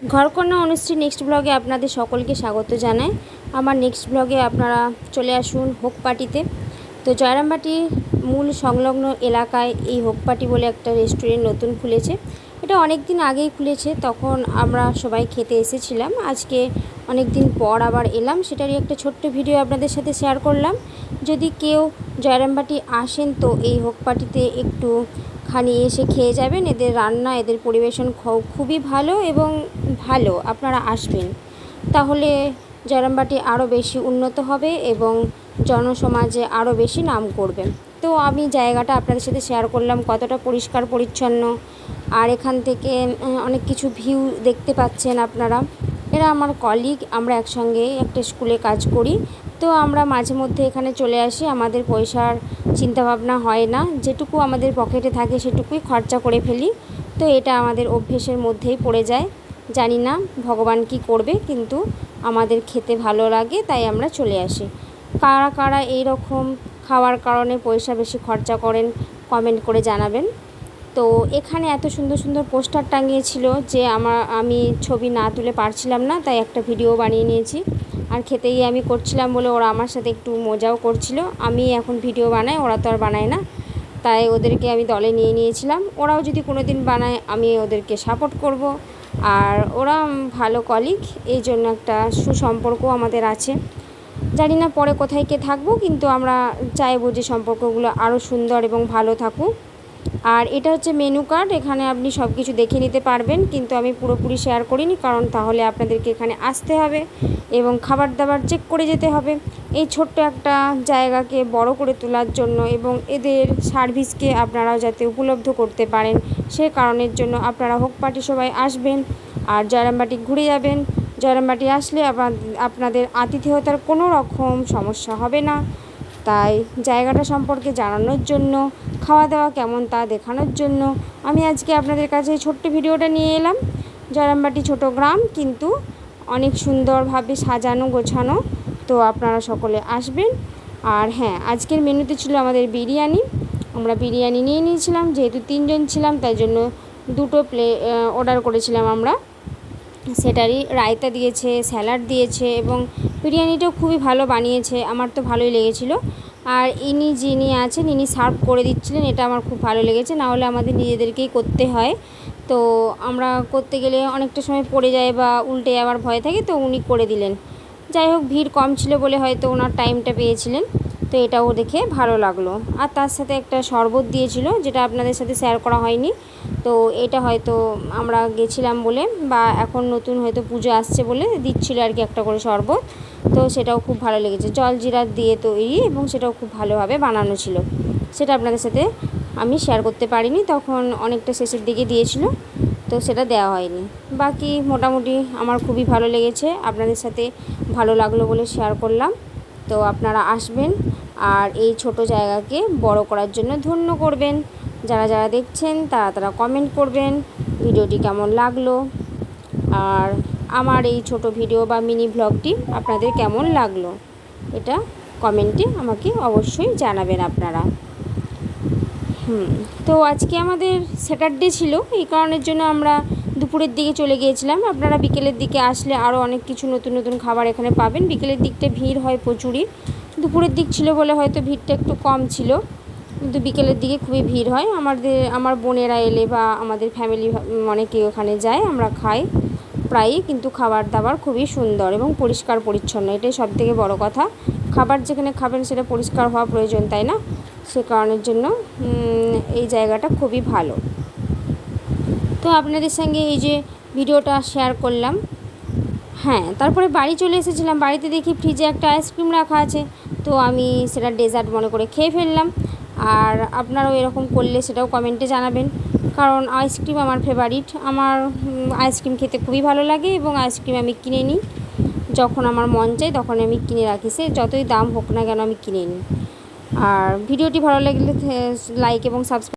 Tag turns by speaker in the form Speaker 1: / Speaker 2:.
Speaker 1: ঘরকন্যা Anushree next ব্লগে আপনাদের সকলকে স্বাগত জানাই। আমার নেক্সট ব্লগে আপনারা চলে আসুন হোকপাটিতে। তো জয়রামবাটির মূল সংলগ্ন এলাকায় এই হোকপাটি বলে একটা রেস্টুরেন্ট নতুন খুলেছে। এটা অনেক দিন আগেই খুলেছে, তখন আমরা সবাই খেতে এসেছিলাম। আজকে অনেক দিন পর আবার এলাম, সেটারই একটা ছোট্ট ভিডিও আপনাদের সাথে শেয়ার করলাম। যদি কেউ জয়রামবাটি আসেন তো এই হোকপাটিতে একটু খানি এসে খেয়ে যাবেন। এদের রান্না, এদের পরিবেশন খুবই ভালো এবং ভালো। আপনারা আসবেন, তাহলে জয়রামবাটি আরও বেশি উন্নত হবে এবং জনসমাজে আরও বেশি নাম করবে। তো আমি জায়গাটা আপনাদের সাথে শেয়ার করলাম, কতটা পরিষ্কার পরিচ্ছন্ন। আর এখান থেকে অনেক কিছু ভিউ দেখতে পাচ্ছেন আপনারা। এরা আমার কলিগ, আমরা একসঙ্গে একটা স্কুলে কাজ করি। তো আমরা মাঝে মধ্যে এখানে চলে আসি। আমাদের পয়সার চিন্তাভাবনা হয় না, যেটুকু আমাদের পকেটে থাকে সেটুকুই খরচা করে ফেলি। তো এটা আমাদের অভ্যেসের মধ্যেই পড়ে যায়। জানি না ভগবান কি করবে, কিন্তু আমাদের খেতে ভালো লাগে তাই আমরা চলে আসি। কারা কারা এই রকম খাওয়ার কারণে পয়সা বেশি খরচা করেন কমেন্ট করে জানাবেন। তো এখানে এত সুন্দর সুন্দর পোস্টার টাঙিয়েছিল যে আমি ছবি না তুলে পারছিলাম না, তাই একটা ভিডিও বানিয়ে নিয়েছি। আর খেতে গিয়ে আমি করছিলাম বলে ওরা আমার সাথে একটু মজাও করছিল। আমি এখন ভিডিও বানাই, ওরা তো আর বানায় না, তাই ওদেরকে আমি দলে নিয়ে নিয়েছিলাম। ওরাও যদি কোনো দিন বানায় আমি ওদেরকে সাপোর্ট করব। আর ওরা ভালো কলিগ, এই জন্য একটা সুসম্পর্ক আমাদের আছে। জানি না পরে কোথায় কে থাকবো, কিন্তু আমরা চাইবো যে সম্পর্কগুলো আরও সুন্দর এবং ভালো থাকুক। আর এটা হচ্ছে মেনু কার্ড, এখানে আপনি সব কিছু দেখে নিতে পারবেন, কিন্তু আমি পুরোপুরি শেয়ার করিনি, কারণ তাহলে আপনাদেরকে এখানে আসতে হবে এবং খাবার দাবার চেক করে যেতে হবে। এই ছোট্ট একটা জায়গাকে বড় করে তোলার জন্য এবং এদের সার্ভিসকে আপনারাও যাতে উপলব্ধ করতে পারেন, সে কারণের জন্য আপনারা হোকপাটি সবাই আসবেন আর জয়রামবাটি ঘুরে যাবেন। জয়রামবাটি আসলে আপনাদের আতিথেয়তার কোনো রকম সমস্যা হবে না। তাই জায়গাটা সম্পর্কে জানানোর জন্য, খাওয়া দাওয়া কেমন তা দেখানোর জন্য আমি আজকে আপনাদের কাছে এই ছোট্ট ভিডিওটা নিয়ে এলাম। জয়রামবাটি ছোটো গ্রাম, কিন্তু অনেক সুন্দরভাবে সাজানো গোছানো। তো আপনারা সকলে আসবেন। আর হ্যাঁ, আজকের মেনুতে ছিল আমাদের বিরিয়ানি। আমরা বিরিয়ানি নিয়ে নিয়েছিলাম, যেহেতু 3 জন ছিলাম তাই জন্য 2টো অর্ডার করেছিলাম আমরা। সেটারই রায়তা দিয়েছে, স্যালাড দিয়েছে এবং বিরিয়ানিটাও খুবই ভালো বানিয়েছে, আমার তো ভালোই লেগেছিলো। আর যিনি আছেন ইনি সার্ভ করে দিচ্ছিলেন, এটা আমার খুব ভালো লেগেছে। না হলে আমাদের নিজেদেরকেই করতে হয়, তো আমরা করতে গেলে অনেকটা সময় পড়ে যায় বা উল্টে যাওয়ার ভয় থাকে, তো উনি করে দিলেন। যাই হোক, ভিড় কম ছিল বলে হয়তো ওনার টাইমটা পেয়েছিলেন, তো এটাও দেখে ভালো লাগলো। আর তার সাথে একটা শরবত দিয়েছিল, যেটা আপনাদের সাথে শেয়ার করা হয়নি। তো এটা হয়তো আমরা গেছিলাম বলে বা এখন নতুন হয়তো পুজো আসছে বলে দিচ্ছিল আর কি একটা করে শরবত। তো সেটাও খুব ভালো লেগেছে, জলজিরা দিয়ে তৈরি এবং সেটাও খুব ভালোভাবে বানানো ছিল। সেটা আপনাদের সাথে আমি শেয়ার করতে পারিনি, তখন অনেকটা শেষের দিকে দিয়েছিল, তো সেটা দেওয়া হয়নি। বাকি মোটামুটি আমার খুবই ভালো লেগেছে, আপনাদের সাথে ভালো লাগলো বলে শেয়ার করলাম। তো আপনারা আসবেন আর এই ছোট জায়গাকে বড় করার জন্য ধন্য করবেন। যারা যারা দেখছেন তারা কমেন্ট করবেন ভিডিওটি কেমন লাগলো, আর আমার এই ছোট ভিডিও বা মিনি ব্লগটি আপনাদের কেমন লাগলো, এটা কমেন্টে আমাকে অবশ্যই জানাবেন আপনারা। তো আজকে আমাদের স্যাটারডে ছিল, এই কারণের জন্য আমরা দুপুরের দিকে চলে গিয়েছিলাম। আপনারা বিকেলের দিকে আসলে আরও অনেক কিছু নতুন নতুন খাবার এখানে পাবেন। বিকেলের দিকটা ভিড় হয় প্রচুরই, দুপুরের দিক ছিল বলে হয়তো ভিড়টা একটু কম ছিল, কিন্তু বিকেলের দিকে খুবই ভিড় হয়। আমার বোনেরা এলে বা আমাদের ফ্যামিলি অনেকেই ওখানে যায়, আমরা খাই প্রায়ই। কিন্তু খাবার দাবার খুবই সুন্দর এবং পরিষ্কার পরিচ্ছন্ন, এটাই সবথেকে বড় কথা। খাবার যেখানে খাবেন সেটা পরিষ্কার হওয়া প্রয়োজন, তাই না? সে কারণের জন্য এই জায়গাটা খুবই ভালো। তো আপনাদের সঙ্গে এই যে ভিডিওটা শেয়ার করলাম। হ্যাঁ, তারপরে বাড়ি চলে এসেছিলাম। বাড়িতে দেখি ফ্রিজে একটা আইসক্রিম রাখা আছে, তো আমি সেটা ডেজার্ট মনে করে খেয়ে ফেললাম। আর আপনারাও এরকম করলে সেটাও কমেন্টে জানাবেন, কারণ আইসক্রিম আমার ফেভারিট। আমার আইসক্রিম খেতে খুবই ভালো লাগে এবং আইসক্রিম আমি কিনে নিই যখন আমার মন চায়, তখন আমি কিনে রাখি, সে যতই দাম হোক না কেন আমি কিনে নিই। আর ভিডিওটি ভালো লাগলে লাইক এবং সাবস্ক্রাইব